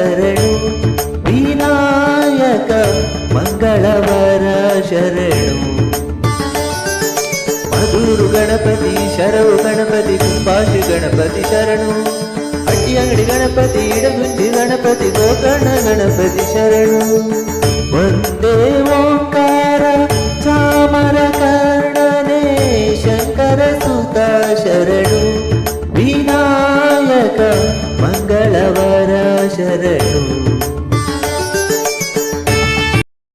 ಶರಣು ವಿನಾಯಕ ಮಂಗಳವರ ಶರಣು ಮಧುರು ಗಣಪತಿ ಶರವು ಗಣಪತಿ ಕುಂಬಾಶಿ ಗಣಪತಿ ಶರಣು ಅಡ್ಡಿ ಅಂಗಡಿ ಗಣಪತಿ ಇಡಗುಂಜಿ ಗಣಪತಿ ಗೋಕರ್ಣ ಗಣಪತಿ ಶರಣು ವಂದೇ ಓಂಕಾರ ಚಾಮರ ಕರ್ಣನೇ ಶಂಕರ ಸುತ ಶರಣು ವಿನಾಯಕ ಮಂಗಳವರ ಶರಣು